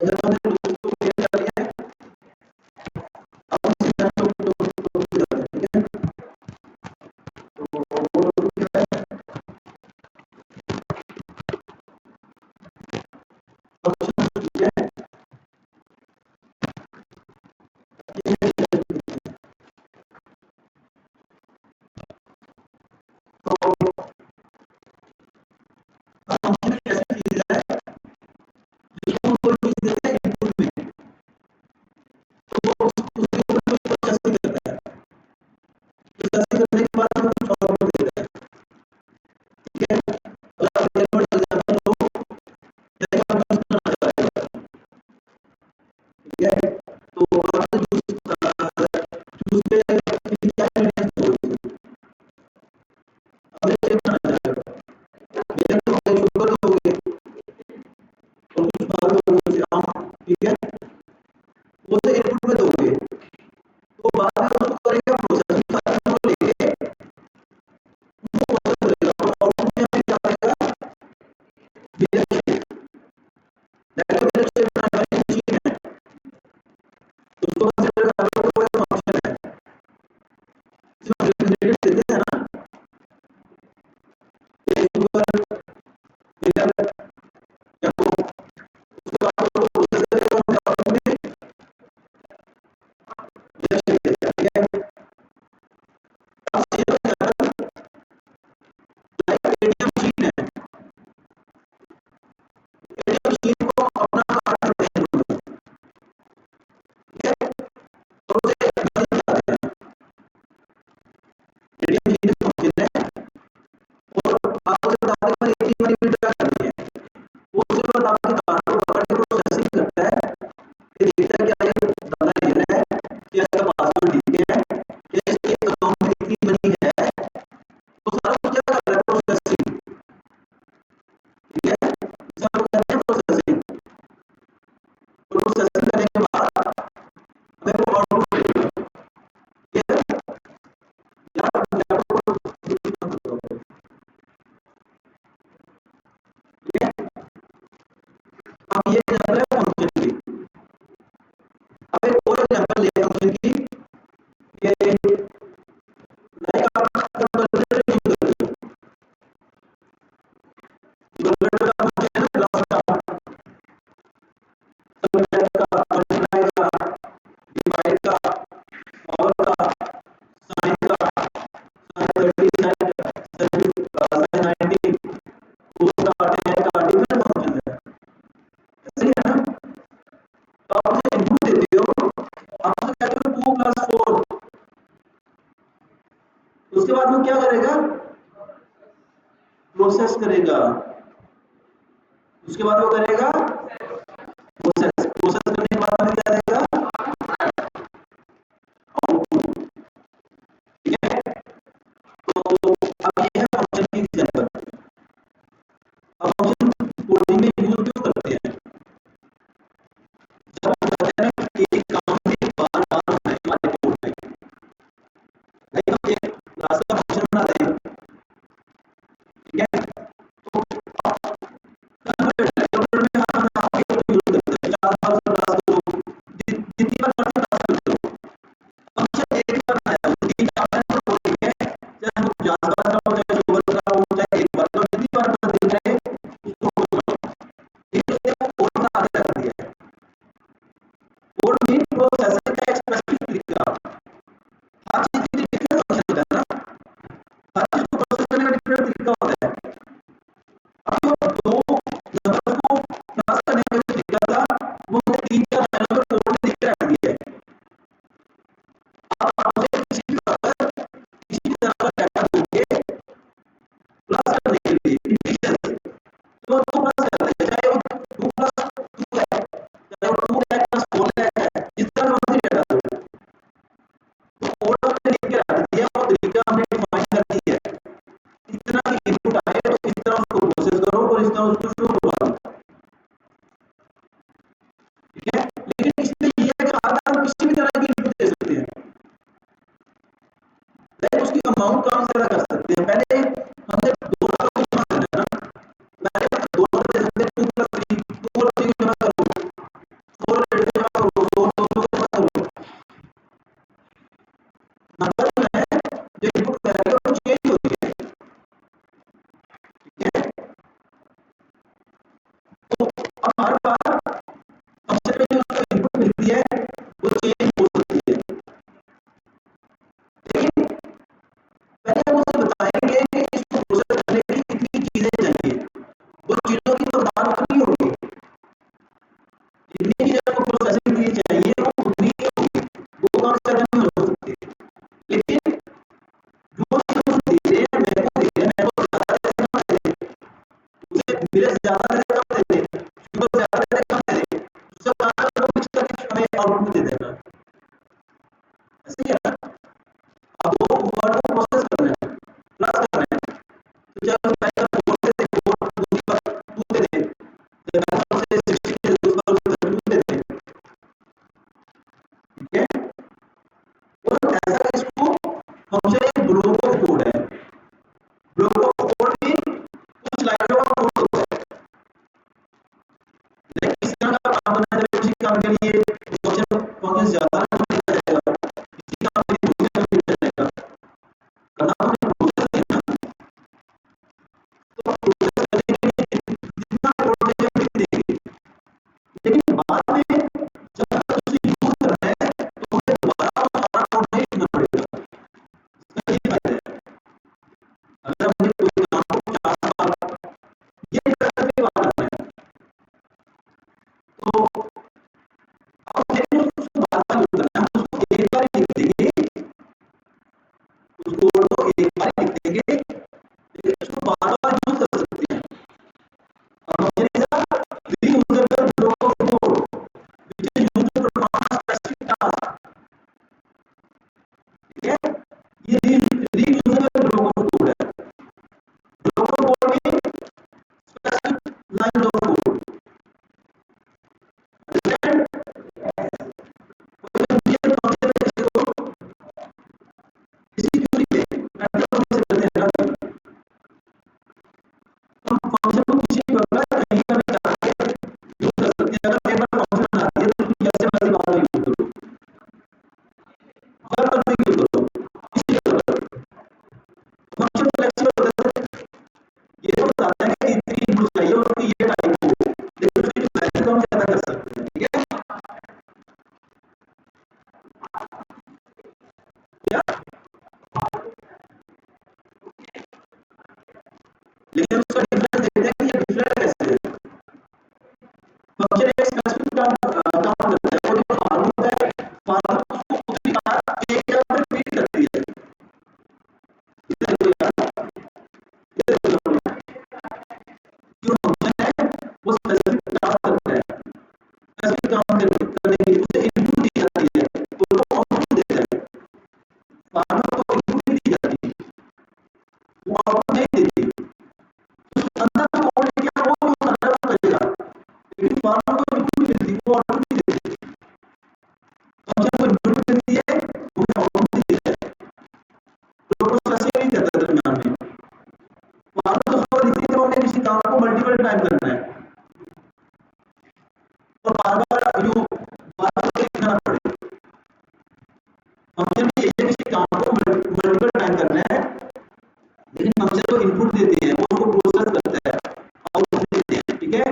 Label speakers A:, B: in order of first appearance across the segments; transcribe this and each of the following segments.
A: जब हमने टू को क्लियर कर लिया है, अब हम सीधा टू पे जाते हैं, ठीक है। तो वो क्या है, फंक्शन ठीक है, तो फंक्शन एक ऐसी चीज है जिसको हम कोई चीज देते हैं इनपुट में, तो वो उसके ऊपर कुछ प्रोसेसिंग करता है, प्रोसेसिंग करने के बाद हमें कुछ आउटपुट देता है, ठीक है। अगर आप एग्जांपल लो, जैसे आप जूस बनाना चाह रहे हो, ठीक है, तो आपने जूस के तीन चार इंग्रेडिएंट्स होंगे, अब शेक बनाना चाह रहे हो, मिल्क दोगे, शुगर दोगे और कुछ फल दोगे, जैसे आम, ठीक है, वो तो इनपुट में दोगे, तो बाद में उसको करेगा प्रोसेसिंग, सारी को लेके वो प्रोसेस करेगा और आउटपुट में हमें क्या करेगा, milk shake, that milk shake बनाने वाली मशीन है, उसको कंसीडर कर लो कोई फंक्शन है, इसमें इंग्रेडिएंट्स देते हैं ना, ये शुगर, मिल्क, या वो उसके बाद वो प्रोसेस करेगा और आउटपुट में मिल्क शेक देगा, ठीक है। अब same example like ATM machine है, एटीएम मशीन को अपना कार्ड देते हैं लोग, ठीक है, और उसे मशीन चलाते हैं, एटीएम मशीन का फंक्शन है, और आप उसे बताते हैं एटीएम वाली विड्रॉ करनी है, वो उसके बाद आपके कार्ड को पकड़ के प्रोसेसिंग करता है, ये देखता है कि ये बंदा यूजर है, कि इसका पासवर्ड ठीक है, कि इसके अकाउंट में कितनी मनी है, तो सारा कुछ क्या कर रहा है, प्रोसेसिंग, ठीक है, इसे हम कहते हैं प्रोसेसिंग, प्रोसेसिंग करने के बाद हमें वो आउटपुट देगा, ठीक है, यहाँ लैपटॉप को ठीक है। अब ये एग्जांपल है फंक्शन की, अब एक और एग्जांपल ले फंक्शन की, ये लाइक आप कैलकुलेटर यूज करते हो, कैलकुलेटर का फंक्शन है ना, प्लस का, सब्ट्रैक्ट का, मल्टीप्लाई का, डिवाइड का, पावर का, साइन का, साइन 30, साइन 90, कोस का, tan का, डिफरेंट फंक्शन है, ऐसे ही है ना। तो आप उसे इनपुट देते हो, आप उसे कहते हो 2 + 4, उसके बाद वो क्या करेगा, प्रोसेस करेगा, उसके बाद वो करेगा प्रोसेस, प्रोसेस करने के बाद हमें क्या देगा, आउटपुट, ठीक है। तो अब ये है फंक्शन की एग्जांपल। अब फंक्शन कोडिंग में यूज क्यों करते हैं, जब हम कहते हैं कि एक काम में बार बार होना है हमारे कोड में, लाइक हम एक क्लास का फंक्शन बना रहे हैं, ठीक है, तो कैलकुलेटर में हम आपके यूज करते हैं 4 बार क्लास को, जितनी बार क्लास करते हो, फंक्शन एक ही बार बनाया, 3-4 बार कोडिंग है, चाहे हम 50 बार का हो, चाहे 100 बार का हो, चाहे 1 बार का, जितनी बार कर देते हैं उसको कोड बनाओ, लेकिन उसने कोड का आधा कर दिया है, कोड मीन प्रोसेसर का एक स्पेसिफिक तरीका, हर चीज की डिफरेंट फंक्शन होता है ना, हर चीज को प्रोसेस करने का डिफरेंट तरीका होता है। अब जो दो नंबर को प्लस करने का जो तरीका था, वो 3-4 लाइनों में कोड में लिख रख दिया है, अब आप उसे किसी तरह का डेटा दोगे प्लस करने के लिए इंटीजर, तो प्लस करते हैं, चाहे वो किसी काम के लिए फंक्शन ज्यादा जाएगा, किसी काम के लिए जाएगा, करना अपने प्रोसेस है ना। तो प्रोसेस करने के लिए जितना कोड देंगे, लेकिन बाद में जब उसे यूज करना है तो हमें दोबारा सारा कोड नहीं लिखना पड़ेगा। इसका ये फायदा है। अगर हमने कोई काम को 4 बार ये करके बात करना है तो अब देखो उसको बार-बार यूज करना है, हम उसको एक बार ही लिख देंगे, उस कोड को एक बार ही लिख देंगे, लेकिन उसको बार-बार यूज कर सकते हैं। और function is a reusable block of code which is used to perform a specific task. ठीक है, ये रीयूजेबल ब्लॉक ऑफ कोड है। ब्लॉक ऑफ कोड में specific line of code, understand? कोई कंप्यूटर फंक्शन है जिसको किसी क्वेरी पे मेथड से करते हैं ना, हम फंक्शन को किसी भी प्रकार कहीं का भी जाके यूज कर सकते हैं। अगर एक बार फंक्शन बना दिया तो तुम जैसे मर्जी बात यूज करो, हर पर यूज करो, किसी भी प्रकार फंक्शन फ्लेक्सिबल होता है। ये तो बताता है कि इतनी इनपुट चाहिए और उसकी ये टाइप हो, लेकिन उसकी वैल्यू कम ज्यादा कर सकते हैं। ठीक है, क्या लेकिन उसका डिफरेंस देखते हैं कि ये डिफरेंट कैसे है। फंक्शन एक स्पेसिफिक काम करता है, वो जो फॉर्म होता है, फॉर्म उसको उसी बार एक जगह पर रिपीट करती है। जो फंक्शन है वो स्पेसिफिक टास्क करता है, स्पेसिफिक काम करने के लिए उसे इनपुट दी जाती है तो वो आउटपुट देता है। फॉर्म को इनपुट दी जाती है, वो आउटपुट नहीं देती, तो अंदर कोड क्या वो जो करना पड़ेगा, लेकिन फॉर्म को इनपुट मिलती है, वो आउटपुट नहीं देती। फंक्शन को इनपुट मिलती है, वो आउटपुट नहीं देता है, तो प्रोसेसिंग नहीं करता दरमियान में। फॉर्म तो उसको लिखती है, तो हमने किसी काम को मल्टीपल टाइम करना है और बार-बार लिखना पड़े। फंक्शन भी यही है, किसी काम को मल्टीपल टाइम करना है, लेकिन फंक्शन को इनपुट देते हैं, वो उसको प्रोसेस करता है, आउटपुट देते हैं। ठीक है,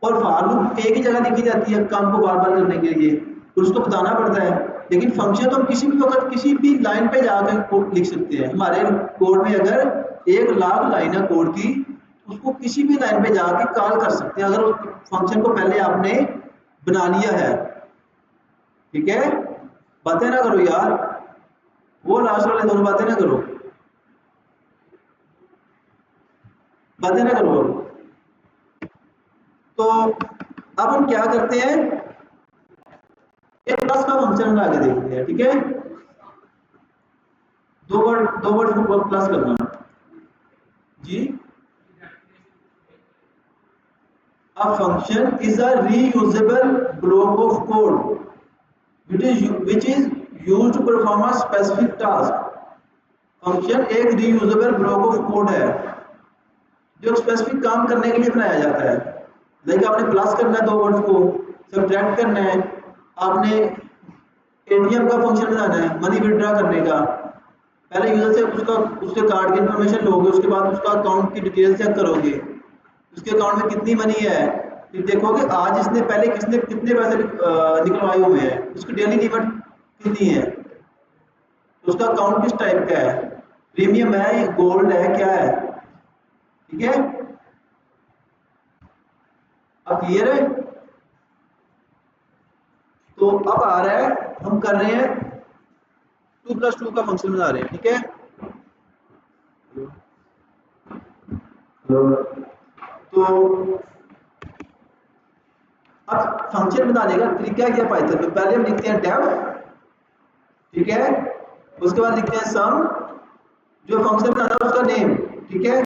A: और फॉर लूप एक ही जगह लिखी जाती है काम को बार-बार करने के लिए, फिर उसको बताना पड़ता है। लेकिन फंक्शन तो हम किसी भी वक्त किसी भी लाइन पे जाकर कोड लिख सकते हैं। हमारे कोड में अगर 1,00,000 लाइन है कोड की, उसको किसी भी लाइन पे जाके कॉल कर सकते हैं, अगर उस फंक्शन को पहले आपने बना लिया है। ठीक है, बातें ना करो यार, वो लास्ट वाले दोनों बातें ना करो, बातें ना करो। तो अब हम क्या करते हैं, एक प्लस का फंक्शन आगे देखते हैं। ठीक है, दो वर्ड को प्लस करना जी। A function is a reusable block of code which is used to perform a specific task. Function एक रीयूजेबल ब्लॉक ऑफ कोड है जो स्पेसिफिक काम करने के लिए बनाया जाता है। लाइक आपने प्लस करना है दो वर्ड्स को, सब्ट्रैक्ट करना है, आपने एटीएम का फंक्शन बनाना है मनी विड्रॉ करने का। पहले यूजर से उसके कार्ड की इंफॉर्मेशन लोगे, उसके बाद उसका अकाउंट की डिटेल चेक करोगे, उसके अकाउंट में कितनी मनी है, फिर देखोगे आज इसने पहले किसने कितने पैसे निकलवाए हुए हैं, उसकी डेली लिमिट कितनी है, उसका अकाउंट किस टाइप का है, प्रीमियम है, गोल्ड है, क्या है। ठीक है, अब क्लियर है। तो अब आ रहा है, हम कर रहे हैं 2+2 का फंक्शन बना रहे हैं। ठीक है, तो अब फंक्शन बनाने का तरीका क्या पाइथन में, पहले हम लिखते हैं डेफ। ठीक है, उसके बाद लिखते हैं सम, जो फंक्शन बनाना है उसका नेम। ठीक है,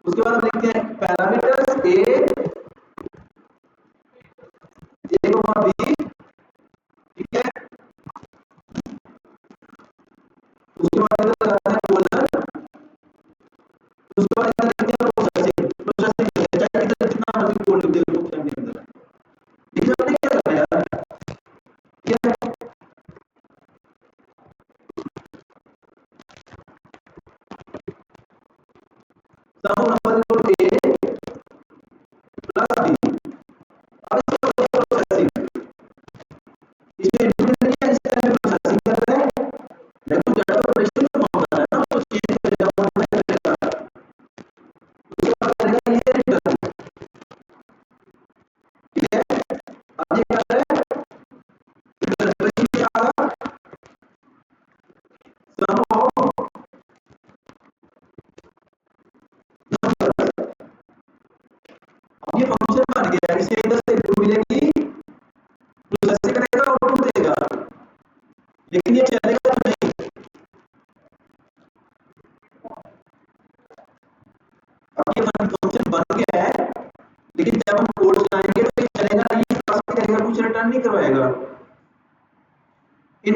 A: उसके बाद हम लिखते हैं पैरामीटर्स ए बी। ठीक है, उसके बाद लगाते हैं कोलन, उसके बाद लिखते हैं प्रोसेसिंग। चाहे कितना मर्जी कोड लिख दे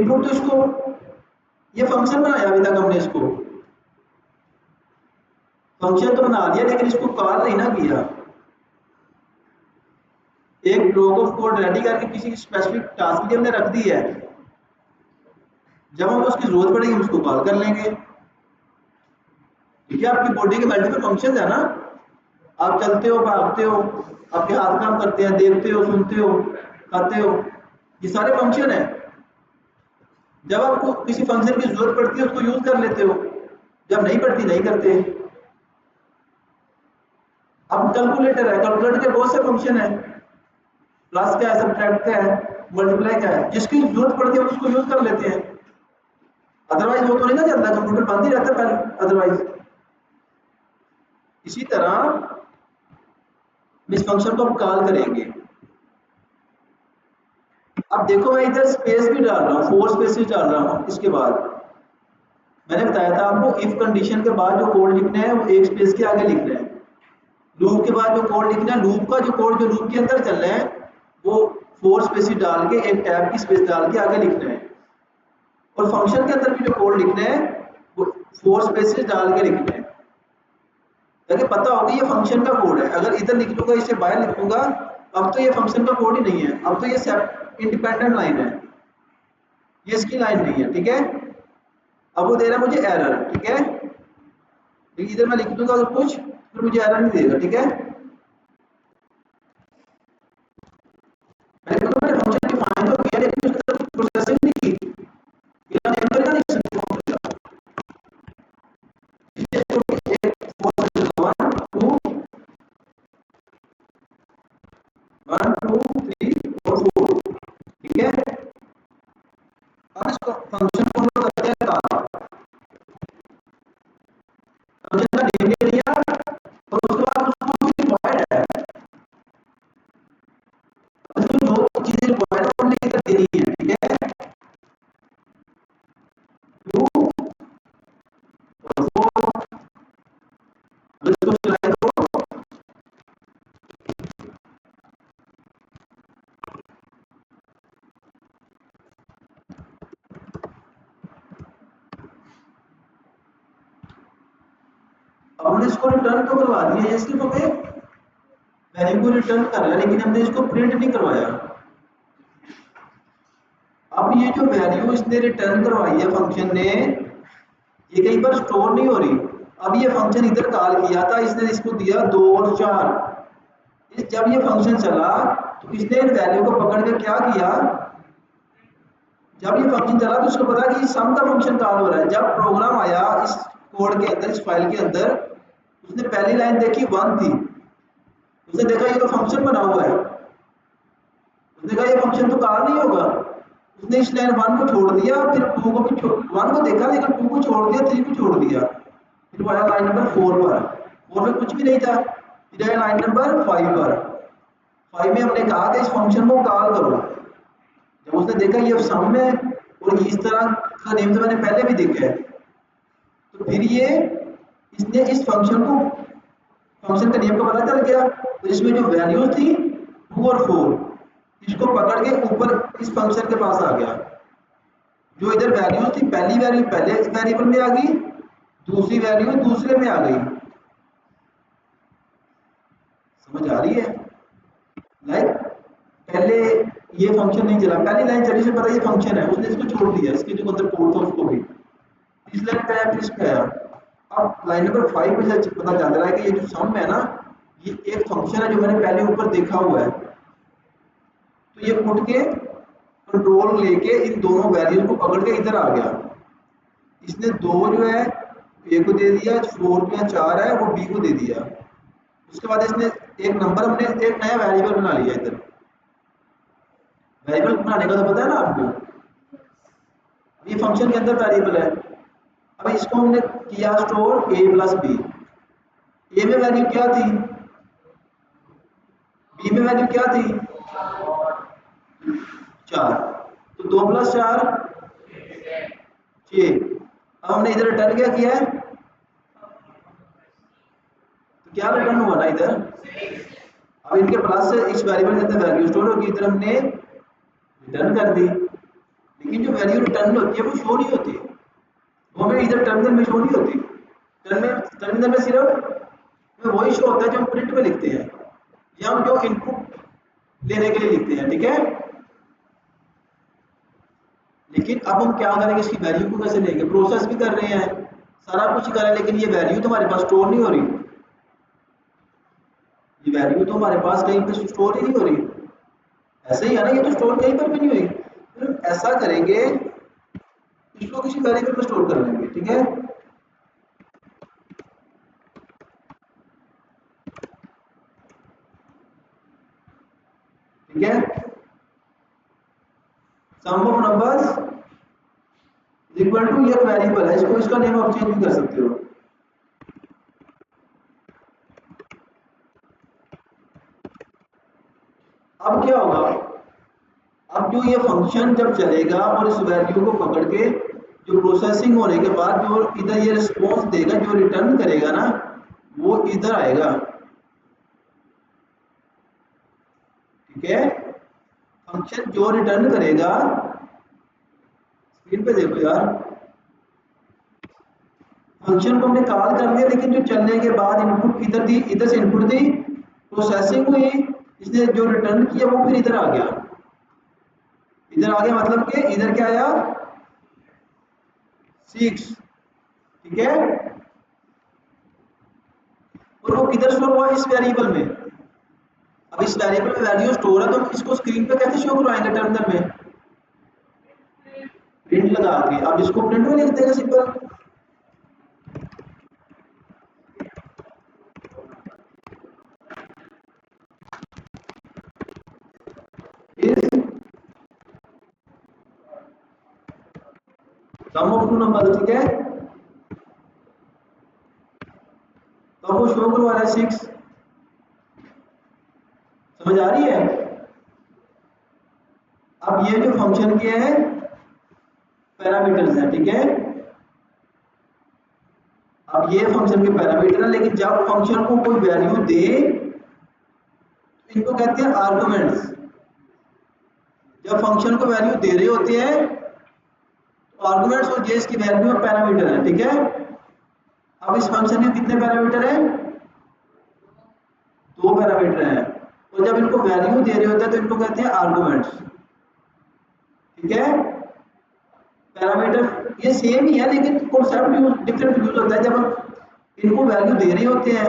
A: इनपुट तो इसको ये फंक्शन बनाया अभी तक हमने, इसको फंक्शन तो बना दिया लेकिन इसको कॉल नहीं ना किया। एक ब्लॉक ऑफ कोड रेडी करके किसी स्पेसिफिक टास्क के लिए हमने रख दी है, जब हम उसकी जरूरत पड़ेगी हम उसको कॉल कर लेंगे। ठीक है, आपकी बॉडी के मल्टीपल फंक्शन है ना, आप चलते हो, भागते हो, आपके हाथ काम करते हैं, देखते हो, सुनते हो, खाते हो, ये सारे फंक्शन है। जब आपको किसी फंक्शन की जरूरत पड़ती है उसको यूज कर लेते हो, जब नहीं पड़ती नहीं करते। अब कैलकुलेटर है, कैलकुलेटर के बहुत से फंक्शन है, प्लस क्या है, सब्ट्रैक्ट क्या है, मल्टीप्लाई क्या है, जिसकी जरूरत पड़ती है उसको यूज कर लेते हैं। अदरवाइज वो तो नहीं ना चलता, कंप्यूटर बंद ही रहता है पहले अदरवाइज। इसी तरह इस फंक्शन को हम कॉल करेंगे। अब देखो मैं इधर स्पेस भी डाल रहा हूँ, 4 स्पेसेस डाल रहा हूँ। इसके बाद मैंने बताया था आपको इफ कंडीशन के बाद जो कोड लिखना है वो एक स्पेस के आगे लिखना है, लूप के बाद जो कोड लिखना है, लूप का जो कोड जो लूप के अंदर चल रहा है वो 4 स्पेसेस डाल के एक टैब की स्पेस डाल के आगे लिखना है, और फंक्शन के अंदर भी जो कोड लिखना है वो 4 स्पेसेस डाल के लिखना है, ताकि पता होगा ये फंक्शन का कोड है। अगर इधर लिख दूंगा, इससे बाहर लिख दूंगा, अब तो ये फंक्शन का कोड ही नहीं है, अब तो ये इंडिपेंडेंट लाइन है, ये इसकी लाइन नहीं है। ठीक है, अब वो दे रहा है मुझे एरर। ठीक है, लेकिन इधर मैं लिख दूंगा अगर कुछ तो मुझे एरर नहीं देगा। ठीक है, मैंने फंक्शन डिफाइन तो किया लेकिन उसके अंदर प्रोसेसिंग नहीं की, ये नेम का लिख सकते हो। वन टू थ्री और 4। ठीक है, अब इसको फंक्शन को हम लोग करते हैं कॉल। फंक्शन का नेम ले लिया और उसके बाद उसको रिक्वायर्ड है, उसको जो चीजें रिक्वायर्ड है हमने इधर देनी है। ठीक है, टू और 4, इसको चलाएं तो अब हमने इसको रिटर्न तो करवा दिया, ये सिर्फ हमें वैल्यू को रिटर्न कर रहा है लेकिन हमने इसको प्रिंट नहीं करवाया। अब ये जो वैल्यू इसने रिटर्न करवाई है फंक्शन ने, ये कहीं पर स्टोर नहीं हो रही। अब ये फंक्शन इधर कॉल किया था, इसने इसको दिया 2 और 4। जब ये फंक्शन चला तो इसने इन वैल्यू को पकड़ कर क्या किया, जब ये फंक्शन चला तो उसको पता कि सम का फंक्शन कॉल हो रहा है। जब प्रोग्राम आया इस कोड के अंदर, इस फाइल के अंदर, उसने पहली लाइन देखी 1 थी, उसने देखा ये तो फंक्शन बना हुआ है, उसने कहा ये फंक्शन तो कॉल नहीं होगा, उसने इस लाइन 1 को छोड़ दिया, फिर 2 को भी 1 को देखा लेकिन 2 को छोड़ दिया, 3 को छोड़ दिया, फिर वो आया लाइन नंबर 4 पर। 4 में कुछ भी नहीं था, फिर आया लाइन नंबर 5 पर। 5 में हमने कहा कि इस फंक्शन को कॉल करो। जब उसने देखा ये सम है और इस तरह का नेम तो मैंने पहले भी देखा है, तो फिर ये इसने इस फंक्शन को, फंक्शन का नेम का पता चल गया, तो इसमें जो वैल्यूज थी 2 और 4, इसको पकड़ के ऊपर इस फंक्शन के पास आ गया। जो इधर वैल्यूज थी, पहली वैल्यू पहले वेरिएबल में आ गई, दूसरी वैल्यू दूसरे में आ गई। समझ आ रही है? लाइक पहले ये फंक्शन नहीं चला, पहली लाइन चली से पता ये फंक्शन है, उसने इसको छोड़ दिया, इसके जो अंदर कोड था उसको भी। इस लाइन पे आया, फिर इस पे आया। अब लाइन नंबर 5 पे से पता चल रहा है कि ये जो सम है ना, ये एक फंक्शन है जो मैंने पहले ऊपर देखा हुआ है। तो ये उठ के कंट्रोल लेके इन दोनों वैल्यूज को पकड़ के इधर आ गया। इसने 2 जो है ए को दे दिया, 4 जो है 4 है वो बी को दे दिया। उसके बाद इसने एक नंबर, हमने एक नया वेरिएबल बना लिया। इधर वेरिएबल बनाने का तो पता है ना आपको, ये फंक्शन के अंदर वेरिएबल है। अब इसको हमने किया स्टोर a प्लस बी। ए में वैल्यू क्या थी, बी में वैल्यू क्या थी 4, तो 2 प्लस 4 6। अब हमने इधर रिटर्न क्या किया है, तो क्या रिटर्न हुआ ना इधर। अब इनके प्लस से इस वेरिएबल के अंदर वैल्यू स्टोर होगी, इधर हमने रिटर्न कर दी। लेकिन जो वैल्यू रिटर्न होती है वो शो नहीं होती, वो हमें इधर टर्मिनल में शो नहीं होती। टर्मिनल में सिर्फ वही शो होता है जो हम प्रिंट में लिखते हैं या हम जो इनपुट लेने के लिए लिखते हैं, ठीक है। लेकिन अब हम क्या करेंगे, इसकी वैल्यू को कैसे लेंगे, प्रोसेस भी कर रहे हैं, सारा कुछ कर रहे हैं, लेकिन ये वैल्यू तो हमारे पास स्टोर नहीं हो रही, ये वैल्यू तो हमारे पास कहीं पे स्टोर ही नहीं हो रही। ऐसे ही है ना, ये तो स्टोर कहीं पर भी नहीं हुई। फिर ऐसा करेंगे, इसको किसी वेरिएबल में स्टोर कर लेंगे, ठीक है। ठीक है, सम ऑफ नंबर्स इक्वल टू, ये वेरिएबल है, इसको इसका नेम आप चेंज भी कर सकते हो। अब क्या होगा, अब जो ये फंक्शन जब चलेगा और इस वैल्यू को पकड़ के जो प्रोसेसिंग होने के बाद जो इधर ये रिस्पॉन्स देगा, जो रिटर्न करेगा ना, वो इधर आएगा, ठीक है। फंक्शन जो रिटर्न करेगा, स्क्रीन पे देखो यार, फंक्शन को हमने कॉल कर लिया, लेकिन जो चलने के बाद इनपुट इधर दी, इधर से इनपुट दी, प्रोसेसिंग हुई, इसने जो रिटर्न किया वो फिर इधर आ गया, इधर आ गया, मतलब कि इधर क्या आया 6, ठीक है। और वो किधर स्टोर हुआ, इस वेरिएबल में। अब इस वेरिएबल में वैल्यू स्टोर है, तो हम इसको स्क्रीन पे कैसे शो करवाएंगे टर्मिनल में, प्रिंट लगा के। अब इसको प्रिंट में लिख देगा simple, sum of two number, ठीक है। तो वो शो करवा रहा है 6, समझ आ रही है। अब ये जो फंक्शन के हैं पैरामीटर्स हैं, ठीक है। अब ये फंक्शन के पैरामीटर है, लेकिन जब फंक्शन को कोई वैल्यू दे तो इनको कहते हैं आर्गुमेंट्स। जब फंक्शन को वैल्यू दे रहे होते हैं तो आर्गुमेंट्स और जेस की वैल्यू में पैरामीटर है, ठीक है। अब इस फंक्शन में कितने पैरामीटर हैं, 2 पैरामीटर हैं, और जब इनको वैल्यू दे रहे होते हैं तो इनको कहते हैं आर्गुमेंट्स, ठीक है। पैरामीटर ये सेम ही है, लेकिन कॉन्सेप्ट डिफरेंट यूज होता है। जब हम इनको वैल्यू दे रहे होते हैं,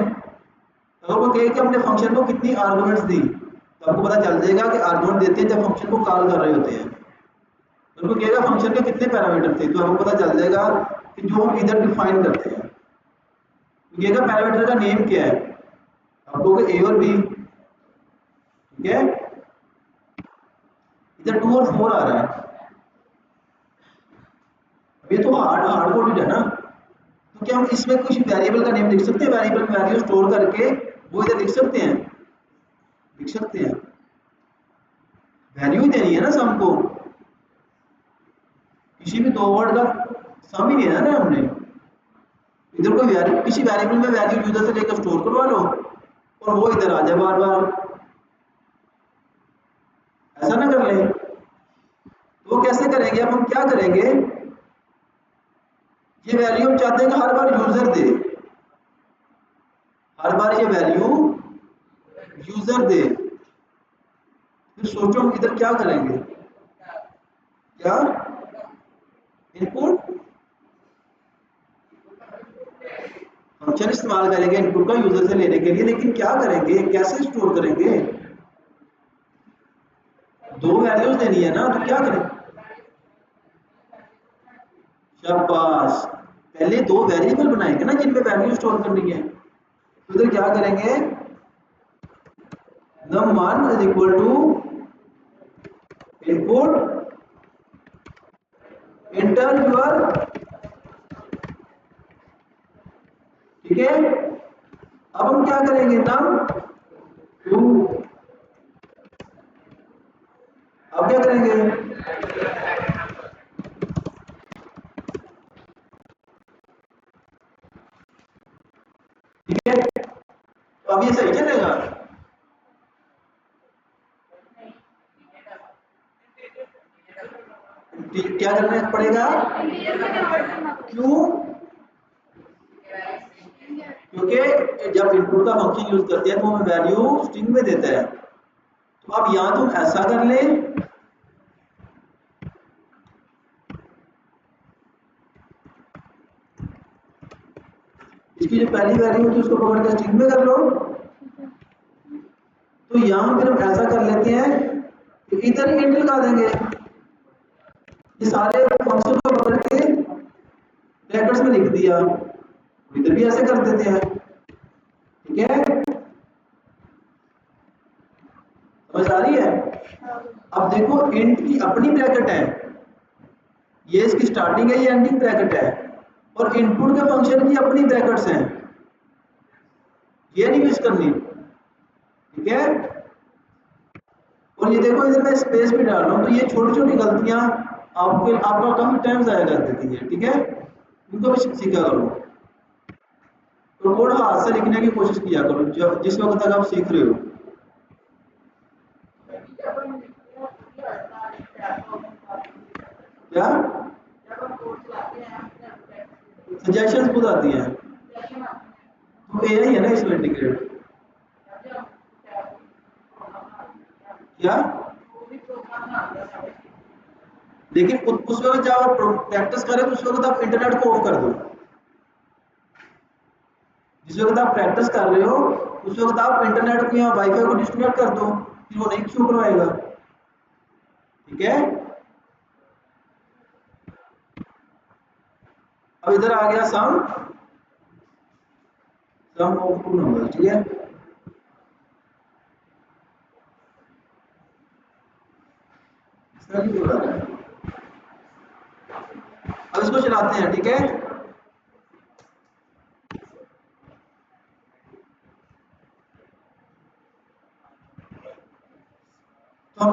A: अगर वो कहे कि हमने फंक्शन को कितनी आर्गुमेंट्स दी, तो आपको पता चल जाएगा कि आर्गुमेंट देते हैं जब फंक्शन को कॉल कर रहे होते हैं, तो उनको कहेगा फंक्शन के कितने पैरामीटर थे, तो आपको पता चल जाएगा कि जो हम इधर डिफाइन करते हैं, तो कहेगा पैरामीटर का नेम क्या है, आप कहोगे ए और बी, ठीक है। इधर 2 और 4 आ रहा है, ये तो हार्ड कोडेड है ना, तो क्या हम इसमें कुछ वेरिएबल का नेम लिख सकते हैं, वेरिएबल में वैल्यू स्टोर करके वो इधर लिख सकते हैं, लिख सकते हैं। वैल्यू ही देनी है ना सम को, किसी भी 2 वर्ड का सम ही लेना ना हमने। इधर कोई वैल्यू, किसी वेरिएबल में वैल्यू यूजर से लेकर स्टोर करवा लो और वो इधर आ जाए बार बार, ऐसा ना कर लें। तो कैसे करेंगे, अब हम क्या करेंगे, ये वैल्यू हम चाहते हैं कि हर बार यूजर दे, हर बार ये वैल्यू यूजर दे। फिर सोचो हम इधर क्या करेंगे, क्या इनपुट फंक्शन इस्तेमाल करेंगे इनपुट का यूजर से लेने के लिए, लेकिन क्या करेंगे, कैसे स्टोर करेंगे, 2 वैल्यूज देनी है ना, तो क्या करें, शाबाश, पहले 2 वेरिएबल बनाएंगे ना जिनमें वैल्यू स्टोर करनी है। तो इधर क्या करेंगे, num1 is equal to input enter your, ठीक है। अब हम क्या करेंगे, num2, अब क्या करेंगे, ठीक है। तो अब ये सही चलेगा, क्या करना पड़ेगा? क्यों? क्योंकि जब इनपुट का फंक्शन यूज करते हैं तो हमें वैल्यू स्ट्रिंग में देता है। तो अब यहां तुम ऐसा कर ले, इसकी जो पहली वैल्यू होती है उसको पकड़ के स्ट्रिंग में कर लो। तो यहां फिर हम ऐसा कर लेते हैं कि इधर ही इंट लगा देंगे, ये सारे फंक्शन को पकड़ के ब्रैकेट्स में लिख दिया। इधर भी ऐसे कर देते हैं, ठीक है? समझ आ रही है? अब देखो इंट की अपनी ब्रैकेट है, ये इसकी स्टार्टिंग है, ये एंडिंग ब्रैकेट है, और इनपुट के फंक्शन की अपनी ब्रैकेट्स हैं, ये नहीं मिस करनी, ठीक है? और ये देखो इधर मैं स्पेस भी डाल रहा हूं, तो ये छोटी छोटी गलतियां आपका कम टाइम जाया कर देती है, ठीक है? इनको भी सीखा करो। तो कोड हाथ से लिखने की कोशिश किया करो जिस वक्त तक आप सीख रहे हो। क्या सजेशन खुद आती है? तो एआई है ना इसमें इंटीग्रेट। क्या लेकिन उस वक्त जब आप प्रैक्टिस करें तो उस वक्त आप इंटरनेट को ऑफ कर दो। जिस वक्त आप प्रैक्टिस कर रहे हो उस वक्त आप इंटरनेट को या वाईफाई को डिस्कनेक्ट कर दो, फिर वो नहीं शो करवाएगा, ठीक है? अब इधर आ गया सम ऑफ टू नंबर, ठीक है? अब इसको चलाते हैं, ठीक है? तो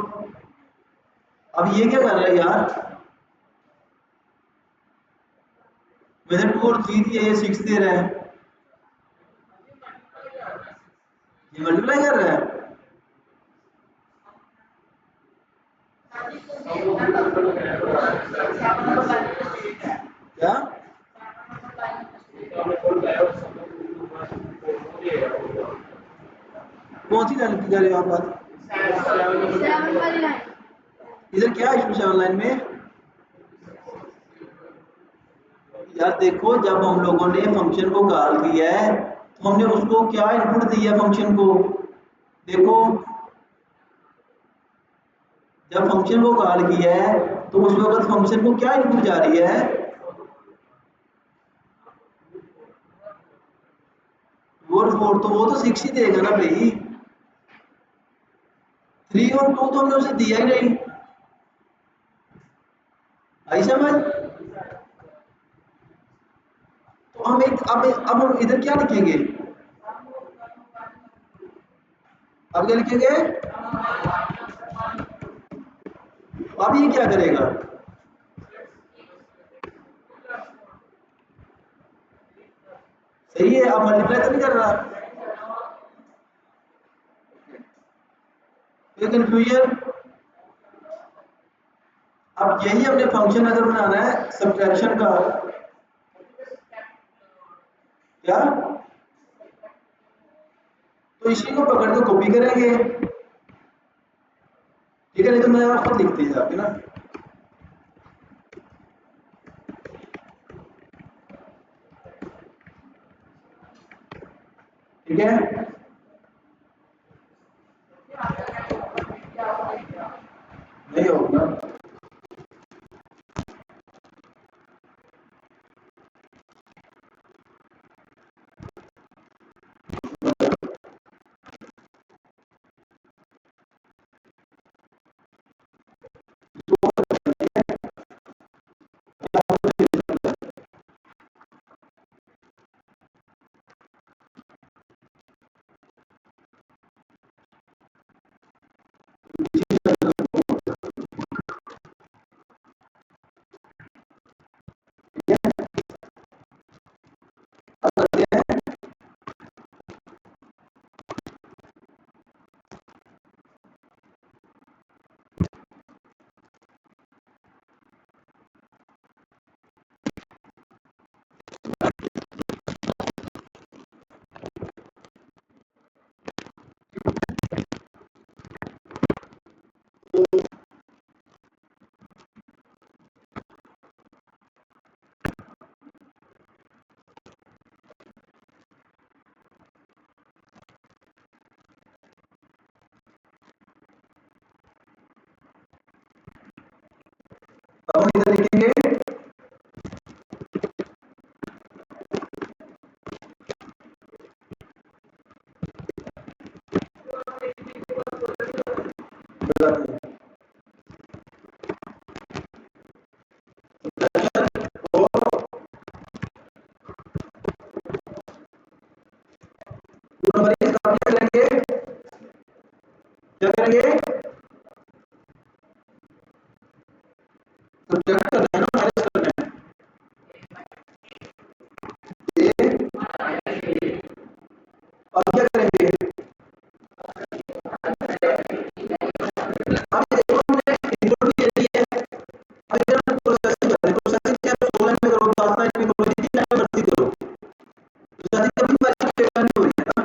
A: अब ये क्या कर रहा है यार, मैंने 2 और 3 दिया, ये 6 दे रहा है, ये मल्टीप्लाई कर रहा है। क्या कौन सी लाइन की कर रहे हो आप बात? इधर क्या इशू 7 लाइन में? यार देखो जब हम लोगों ने फंक्शन को कॉल किया है तो हमने उसको क्या इनपुट दिया फंक्शन को? देखो जब फंक्शन को कॉल किया है तो उस वक्त फंक्शन को क्या इनपुट जा रही है? 2 और 4, तो वो तो 6 ही देगा ना भाई। 3 और 2 तो हमने उसे दिया ही नहीं, आई समझ? तो हम अब हम इधर क्या लिखेंगे? अब क्या लिखेंगे? अब ये क्या करेगा? सही है, अब मल्टीप्लाई तो नहीं कर रहा, ये कंफ्यूजन। अब यही हमने फंक्शन अगर बनाना है सब्ट्रैक्शन का, क्या तो इसी को पकड़ के कॉपी करेंगे, ठीक है? नहीं तो मैं आप खुद लिखते जाके ना, ठीक है? नहीं होगा। क्या करेंगे, सब्ट्रैक्ट करना है ना, माइनस करना है। अब क्या करेंगे, अब ये देखो हमने इनपुट भी ले ली है, अब इधर हम प्रोसेसिंग करें, प्रोसेसिंग क्या 16 में करो, 10 लाइन में करो, जितनी लाइन मर्जी करो, प्रोसेसिंग कभी वैल्यू डेटा नहीं हो रही है ना।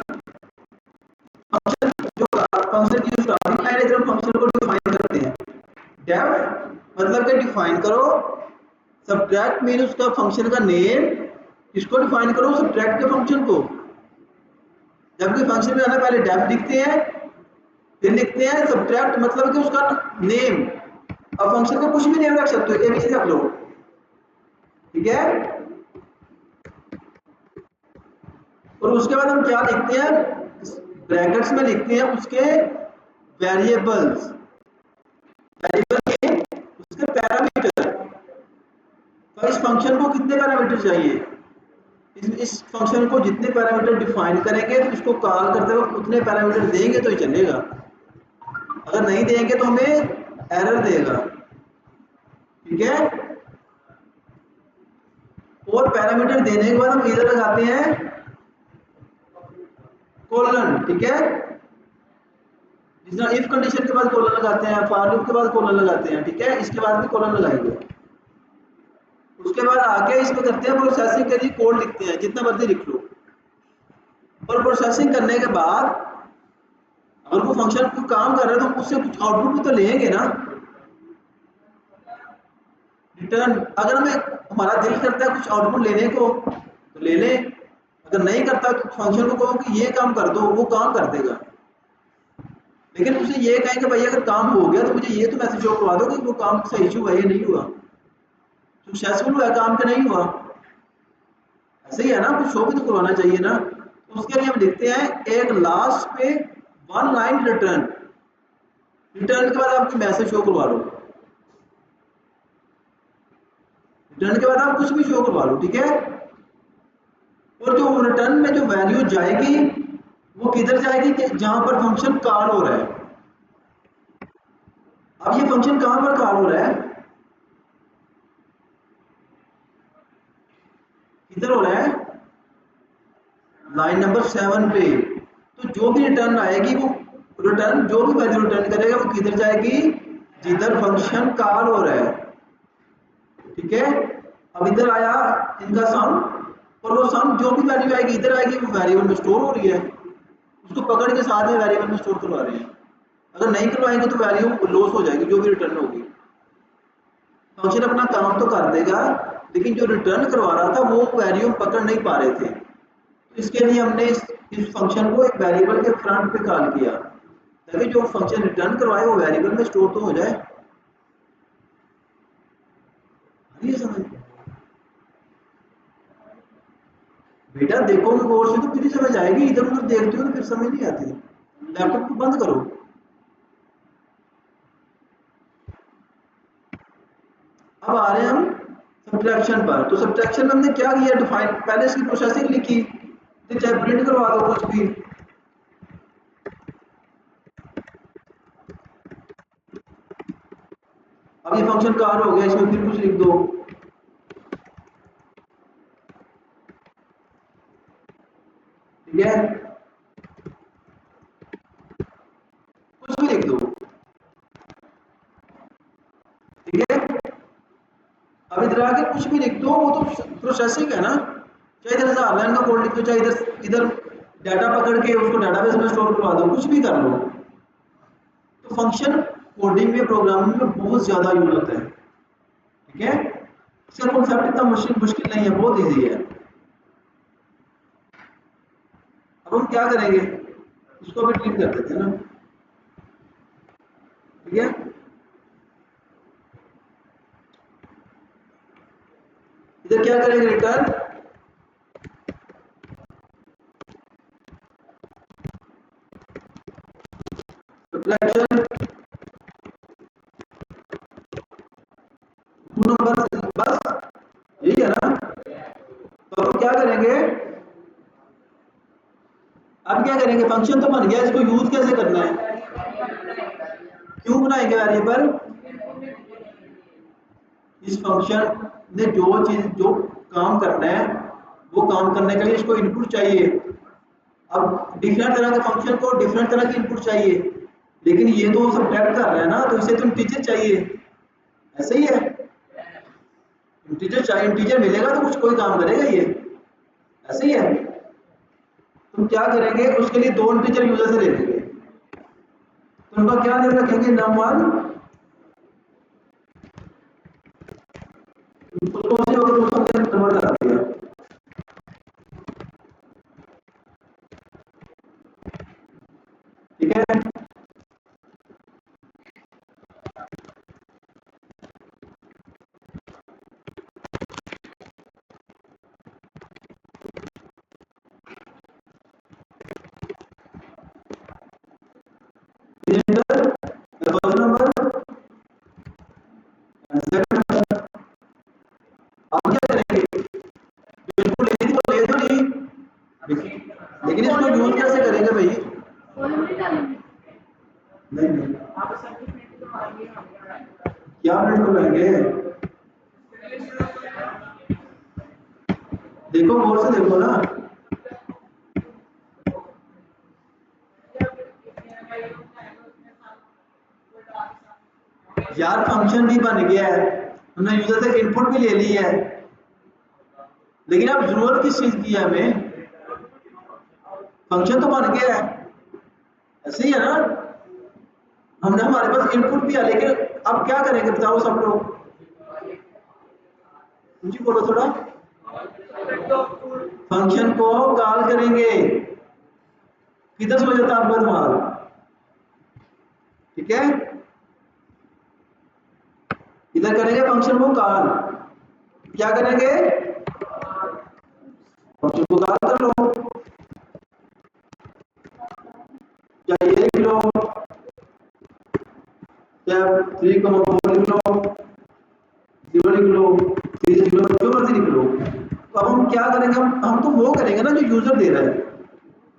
A: फंक्शन जो फंक्शन की जो स्टार्टिंग लाइन है, इधर हम फंक्शन को डिफाइन करते हैं। डेफ मतलब कि डिफाइन करो, सब्ट्रैक्ट मीन उसका फंक्शन का नेम, इसको डिफाइन करो सब्ट्रैक्ट के फंक्शन को। जब कोई फंक्शन में आना पहले डेफ लिखते हैं, फिर लिखते हैं सब्ट्रैक्ट मतलब कि उसका नेम। अब फंक्शन का कुछ भी नेम रख सकते हो, एबीसी रख लो, ठीक है। और उसके बाद हम क्या लिखते हैं, ब्रैकेट्स में लिखते हैं उसके वेरिएबल्स, वेरिएबल के उसके पैरामीटर। तो इस फंक्शन को कितने पैरामीटर चाहिए, इस फंक्शन को जितने पैरामीटर डिफाइन करेंगे उसको कॉल करते वक्त उतने पैरामीटर देंगे तो ही चलेगा, अगर नहीं देंगे तो हमें एरर देगा, ठीक है। और पैरामीटर देने के बाद हम इधर लगाते हैं कोलन, ठीक है। जिस तरह इफ कंडीशन के बाद कोलन लगाते हैं, फॉर लूप के बाद कोलन लगाते हैं, ठीक है, इसके बाद भी कोलन लगाएंगे। उसके बाद आके इसमें करते हैं प्रोसेसिंग के लिए कोड लिखते हैं, जितना मर्जी लिख लो। और प्रोसेसिंग करने के बाद अगर वो फंक्शन कोई काम कर रहा है तो उससे कुछ आउटपुट भी तो लेंगे ना, रिटर्न। अगर हमें हमारा दिल करता है कुछ आउटपुट लेने को तो ले लें, अगर नहीं करता तो फंक्शन को कहो कि ये काम कर दो, वो काम कर देगा। लेकिन उसे ये कहें कि भाई अगर काम हो गया तो मुझे ये तो मैसेज शो करवा दो कि वो काम सही हुआ है या नहीं हुआ, सक्सेसफुल हुआ काम के नहीं हुआ, ऐसे ही है ना, कुछ शो भी तो करवाना चाहिए ना। तो उसके लिए हम लिखते हैं एक लास्ट पे वन लाइन रिटर्न, रिटर्न के बाद आपको मैसेज शो करवा लो, रिटर्न के बाद आप कुछ भी शो करवा लो, ठीक है। और जो रिटर्न में जो वैल्यू जाएगी वो किधर जाएगी, कि जहां पर फंक्शन कॉल हो रहा है। अब ये फंक्शन कहां पर कॉल हो रहा है, किधर हो रहा है, लाइन नंबर 7 पे। तो जो भी रिटर्न आएगी वो रिटर्न, जो भी वैल्यू रिटर्न करेगा वो किधर जाएगी, जिधर फंक्शन कॉल हो रहा है, ठीक है। अब इधर आया इनका सम, और वो सम जो भी वैल्यू आएगी इधर आएगी, वो वेरिएबल में स्टोर हो रही है, उसको पकड़ के साथ में वेरिएबल में स्टोर करवा रहे हैं। अगर नहीं करवाएंगे तो वैल्यू लॉस हो जाएगी, जो भी रिटर्न होगी। फंक्शन अपना काम तो कर देगा, लेकिन जो रिटर्न करवा रहा था वो वैल्यू पकड़ नहीं पा रहे थे। तो इसके लिए हमने इस फंक्शन को एक वेरिएबल के फ्रंट पे कॉल किया, ताकि जो फंक्शन रिटर्न करवाए वो वेरिएबल में स्टोर तो हो जाए। ये समझ बेटा, देखोगे गौर से तो फिर ही समझ आएगी, इधर उधर देखते हो तो फिर समझ नहीं आती। लैपटॉप को बंद करो। अब आ रहे हैं हम सब्ट्रैक्शन पर। तो सब्ट्रैक्शन में हमने क्या किया, डिफाइन, पहले इसकी प्रोसेसिंग लिखी, तो चाहे प्रिंट करवा दो कुछ भी। अब ये फंक्शन कॉल हो गया, इसमें फिर कुछ लिख दो, ठीक है, कुछ भी लिख दो, ठीक है। अब इधर आके कुछ भी लिख दो, वो तो प्रोसेसिंग है ना, चाहे इधर 1000 लाइन का कोड लिख दो, चाहे इधर इधर डाटा पकड़ के उसको डाटाबेस में स्टोर करवा दो, कुछ भी कर लो। तो फंक्शन कोडिंग में, प्रोग्रामिंग में बहुत ज्यादा यूज होता है, ठीक है। इसका कॉन्सेप्ट इतना मुश्किल नहीं है, बहुत इजी है। अब हम क्या करेंगे, इसको भी डिलीट कर देते हैं ना, ठीक है। इधर क्या करेंगे, रिटर्न सब्ट्रैक्शन टू नंबर, बस यही है ना। तो अब क्या करेंगे, अब क्या करेंगे, फंक्शन तो बन गया, इसको यूज कैसे करना है। क्यों बनाएंगे वेरिएबल? इस फंक्शन ने जो काम करना है वो काम करने के लिए इसको इनपुट चाहिए। अब डिफरेंट तरह के फंक्शन को डिफरेंट तरह की इनपुट चाहिए, लेकिन ये तो सब्ट्रैक्ट कर रहा है ना, तो इसे तो इंटीजर चाहिए। ऐसे ही है, इंटीजर चाहिए, इंटीजर मिलेगा तो कुछ कोई काम करेगा ये। ऐसे ही है। तुम क्या करेंगे, उसके लिए दो इंटीजर यूजर से ले लेंगे। तो उनका क्या नेम रखेंगे, num1, उसको उसी वक्त उस फंक्शन कन्वर्ट करा दिया। ठीक है, फर्स्ट नंबर, सेकंड नंबर। अब क्या करेंगे, बिल्कुल ले दो नहीं, लेकिन इसको यूज कैसे करेंगे भाई? नहीं नहीं, क्या प्रिंट करवाएंगे? देखो गौर से देखो ना, यार फंक्शन भी बन गया है, हमने यूजर से इनपुट भी ले ली है, लेकिन अब जरूरत किस चीज की है हमें? फंक्शन तो बन गया है। ऐसे ही है ना, हमने हमारे पास इनपुट भी है, लेकिन अब क्या करेंगे बताओ सब लोग, मुझे बोलो थोड़ा। फंक्शन को कॉल करेंगे, किधर से हो जाता है आपका दिमाग? ठीक है, इधर करेंगे फंक्शन को कॉल, क्या करेंगे, फंक्शन को कॉल कर लो, या ये लिख लो, या 3,4 लिख लो, 0 लिख लो, 3 लिख लो, जो मर्जी लिख लो। तो अब हम क्या करेंगे, हम तो वो करेंगे ना जो यूजर दे रहा है,